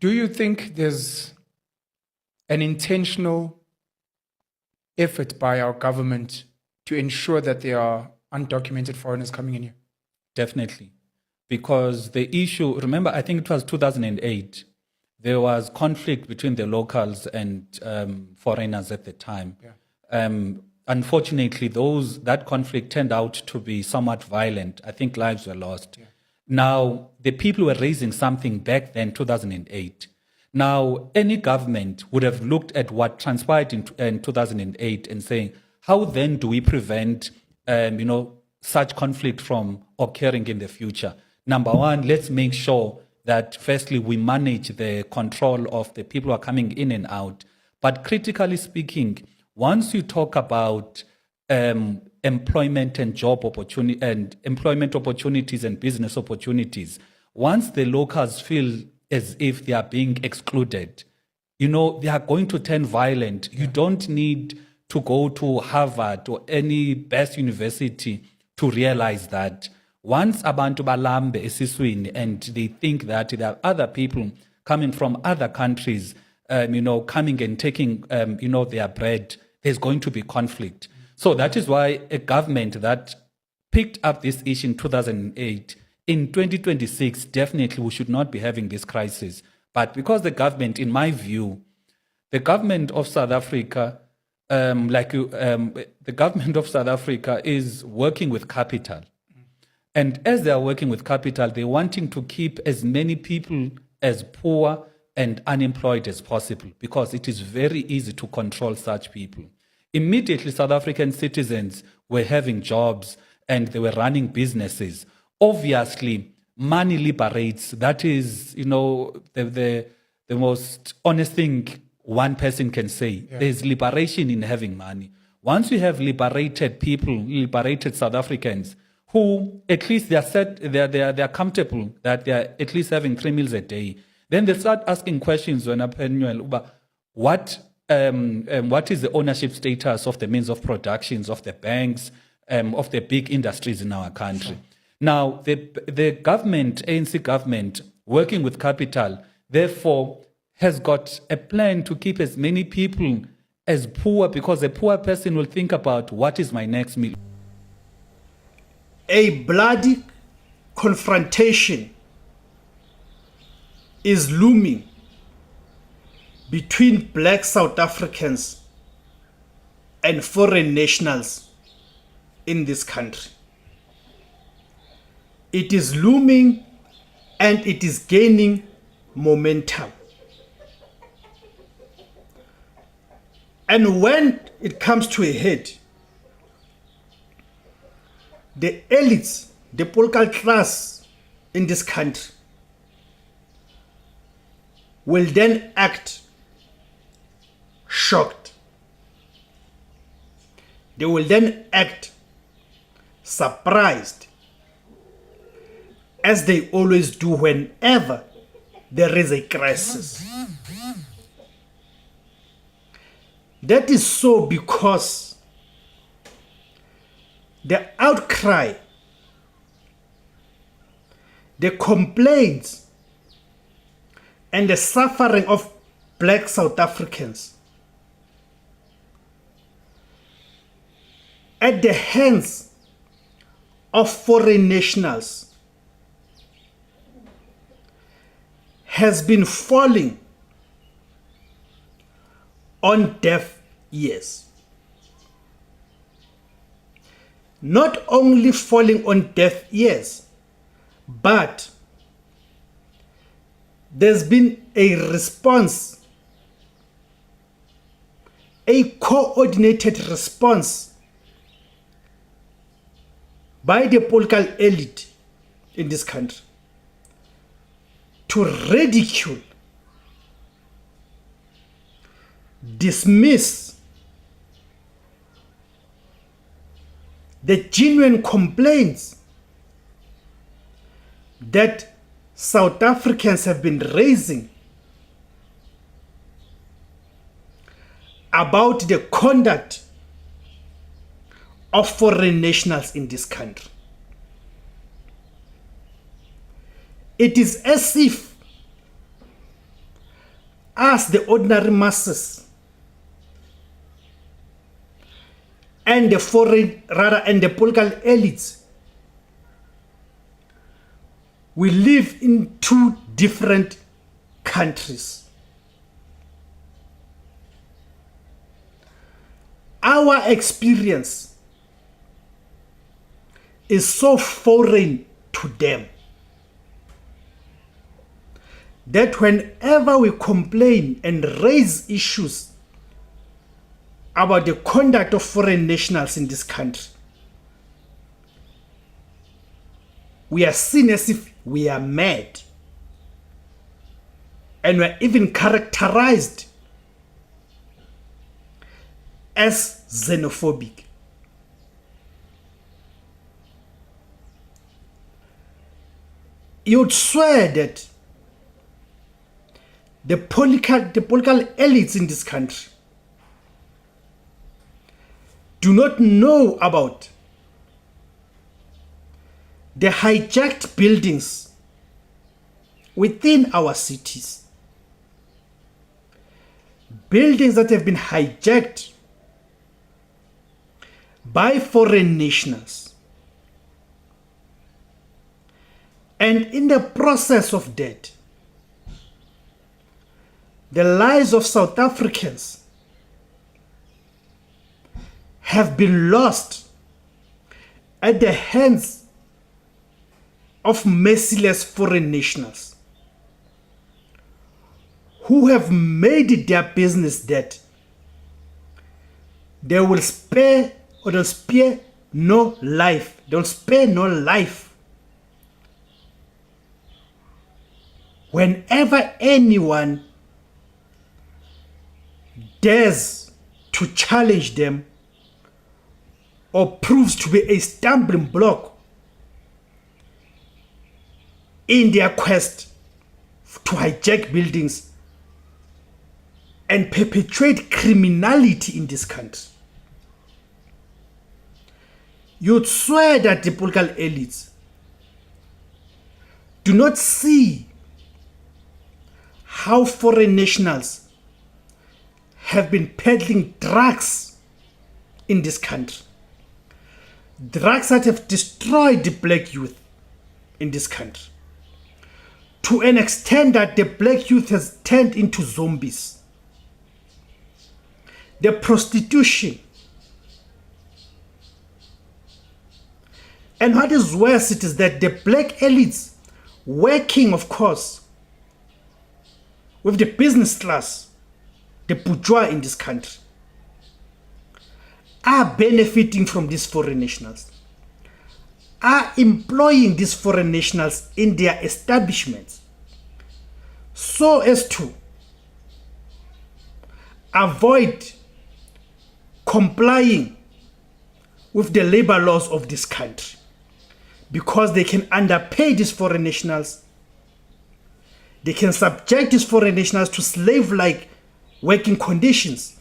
Do you think there's an intentional effort by our government to ensure that there are undocumented foreigners coming in here? Definitely. Because the issue, remember, I think it was 2008, there was conflict between the locals and foreigners at the time. Yeah. Unfortunately, that conflict turned out to be somewhat violent. I think lives were lost. Yeah. Now, the people were raising something back then, 2008. Now, any government would have looked at what transpired in 2008 and saying, how then do we prevent, such conflict from occurring in the future? Number one, let's make sure that firstly, we manage the control of the people who are coming in and out. But critically speaking, once you talk about employment and job opportunity and employment opportunities and business opportunities, once the locals feel as if they are being excluded, they are going to turn violent. Yeah. You don't need to go to Harvard or any best university to realize that. Once abantu balambe esiswini and they think that there are other people coming from other countries, coming and taking, their bread, there's going to be conflict. So that is why a government that picked up this issue in 2008, in 2026, definitely we should not be having this crisis. But because the government, in my view, the government of South Africa, the government of South Africa is working with capital. And as they are working with capital, they're wanting to keep as many people as poor and unemployed as possible because it is very easy to control such people. Immediately, South African citizens were having jobs and they were running businesses. Obviously, money liberates. That is, the most honest thing one person can say. Yeah. There's liberation in having money. Once you have liberated people, liberated South Africans, who at least they're comfortable that they're at least having 3 meals a day. Then they start asking questions when what is the ownership status of the means of productions, of the banks, of the big industries in our country. Sure. Now, the government, ANC government, working with capital, therefore, has got a plan to keep as many people as poor because a poor person will think about what is my next meal. A bloody confrontation is looming between black South Africans and foreign nationals in this country. It is looming and it is gaining momentum. And when it comes to a head, the elites, the political class in this country will then act shocked. They will then act surprised, as they always do whenever there is a crisis. That is so because the outcry, the complaints, and the suffering of black South Africans at the hands of foreign nationals has been falling on deaf ears. Not only falling on deaf ears, but there's been a response, a coordinated response by the political elite in this country to ridicule, dismiss the genuine complaints that South Africans have been raising about the conduct of foreign nationals in this country. It is as if us, the ordinary masses, and the and the political elites, we live in two different countries. Our experience is so foreign to them that whenever we complain and raise issues about the conduct of foreign nationals in this country, we are seen as if we are mad, and we are even characterized as xenophobic. You'd swear that the political elites in this country do not know about the hijacked buildings within our cities. Buildings that have been hijacked by foreign nationals. And in the process of that, the lives of South Africans have been lost at the hands of merciless foreign nationals who have made it their business that they will spare or they'll spare no life. They'll spare no life whenever anyone dares to challenge them or proves to be a stumbling block in their quest to hijack buildings and perpetrate criminality in this country. You'd swear that the political elites do not see how foreign nationals have been peddling drugs in this country. Drugs that have destroyed the black youth in this country to an extent that the black youth has turned into zombies. The prostitution. And what is worse, it is that the black elites, working, of course, with the business class, the bourgeois in this country, are benefiting from these foreign nationals, are employing these foreign nationals in their establishments so as to avoid complying with the labor laws of this country, because they can underpay these foreign nationals. They can subject these foreign nationals to slave-like working conditions.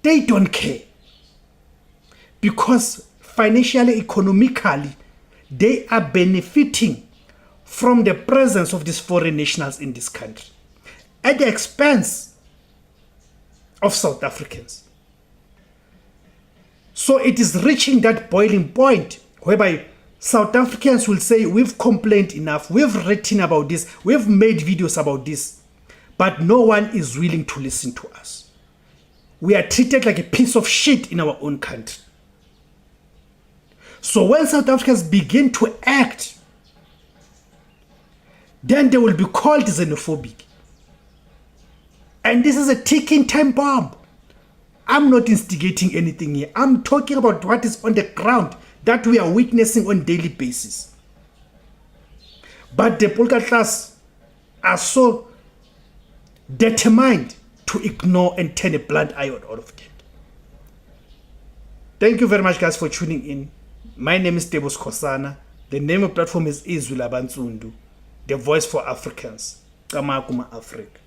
They don't care, because financially, economically, they are benefiting from the presence of these foreign nationals in this country at the expense of South Africans. So it is reaching that boiling point whereby South Africans will say, we've complained enough, we've written about this, we've made videos about this, but no one is willing to listen to us. We are treated like a piece of shit in our own country. So when South Africans begin to act, then they will be called xenophobic. And this is a ticking time bomb. I'm not instigating anything here. I'm talking about what is on the ground that we are witnessing on a daily basis. But the political class are so determined to ignore and turn a blind eye on all of that. Thank you very much, guys, for tuning in. My name is Tebos Kosana. The name of the platform is IZWI LABANSUNDU, the voice for Africans. Kama Africa.